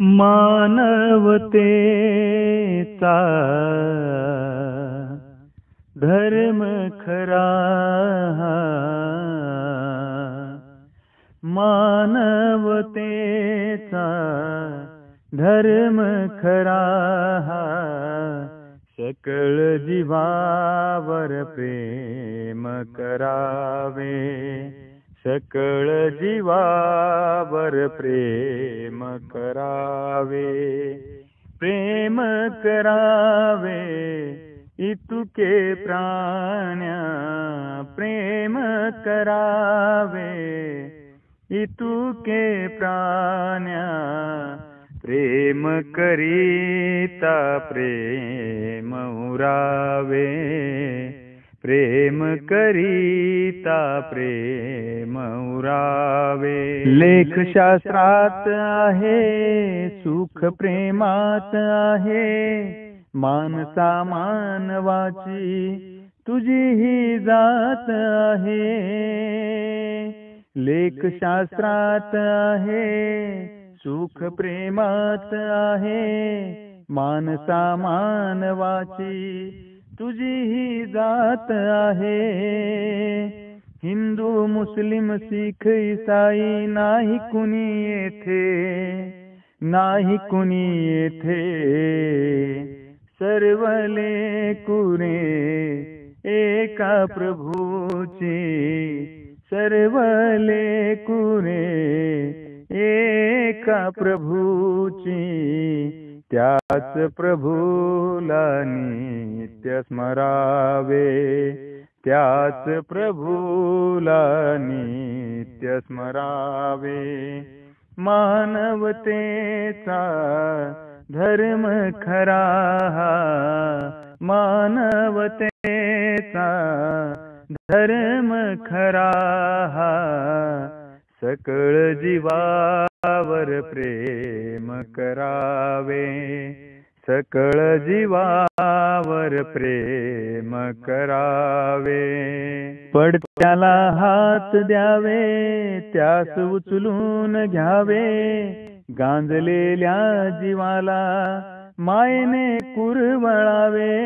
मानवतेचा धर्म खरा, मानवतेचा धर्म खरा, सकळ जीवावर प्रेम करावे, सकळ जीवावर प्रेम करावे, प्रेम करावे इतुके प्राण्या, प्रेम करावे इतुके प्राण्या, प्रेम करीता प्रेम उरावे, प्रेम करीता प्रेम उरावे. लेख शास्त्रात आहे, सुख प्रेमात आहे, मानसा मानवाची तुझी ही जात आहे. लेख शास्त्रात आहे, सुख प्रेमात आहे, मानसा मानवाची तुझी ही जात आहे. हिंदू मुस्लिम शीख ईसाई नाही कुणी येथे, नाही कुणी येथे, सर्व लेकुरे एका प्रभूची, सर्व लेकुरे एका प्रभूची, त्याच प्रभूला नित्य स्मरावे, त्याच प्रभूला नित्य स्मरावे. मानवतेचा धर्म खरा, मानवतेचा धर्म खरा, सकळ जीवावर प्रेम करावे, सकळ जीवावर प्रेम करावे. पडत्याला हात द्यावे, त्यास उचलून घ्यावे, गांजलेल्या जीवाला मायेने कुरवळावे.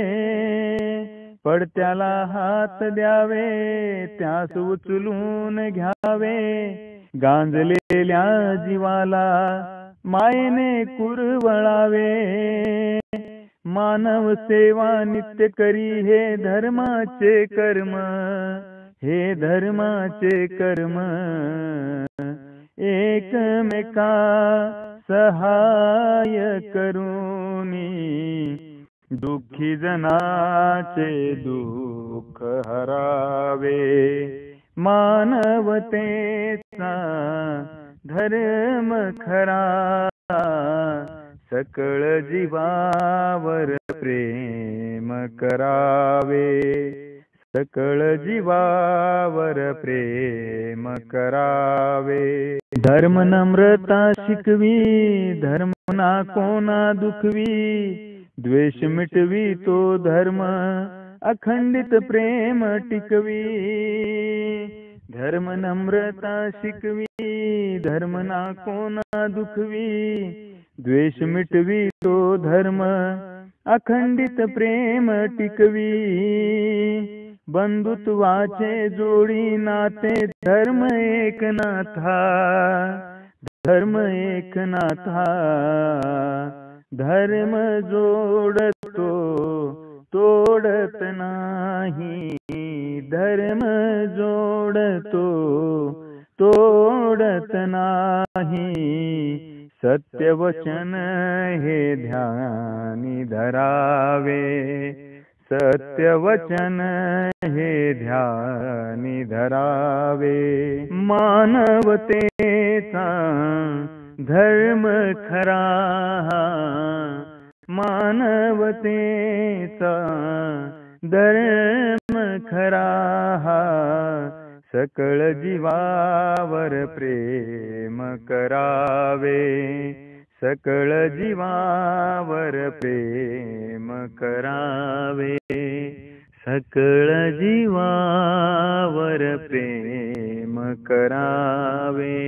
पडत्याला हात द्यावे, त्यास उचलून घ्यावे, गांजलेल्या जीवाला मायेने कुरवळावे. मानव सेवा नित्य करी हे धर्माचे कर्म, हे धर्माचे कर्म, एकमेका सहाय करूनी, दुःखी जनाचे दुःख हरावे. मानवतेचा धर्म खरा, सकळ जीवावर प्रेम करावे, सकळ जीवावर प्रेम करावे. धर्म नम्रता शिकवी, धर्म ना कोणा दुखवी, द्वेष मिटवी तो धर्म, अखंडित प्रेम टिकवी. धर्म नम्रता शिकवी, धर्म ना कोणा दुखवी, द्वेष मिटवी तो धर्म, अखंडित प्रेम टिकवी. बंधुत्वाचे जोडी नाते, धर्म एक नाथा, धर्म एक नाथा, धर्म जोडतो तोडत नाही, धर्म जोडतो तोडत नाही. सत्य वचन हे ध्यानी धरावे, सत्य वचन हे ध्यानी धरावे. मानवतेचा धर्म खरा, मानवतेचा धर्म खरा, सकळ जीवावर प्रेम करावे, सकळ जीवावर प्रेम करावे, सकळ जीवावर प्रेम करावे.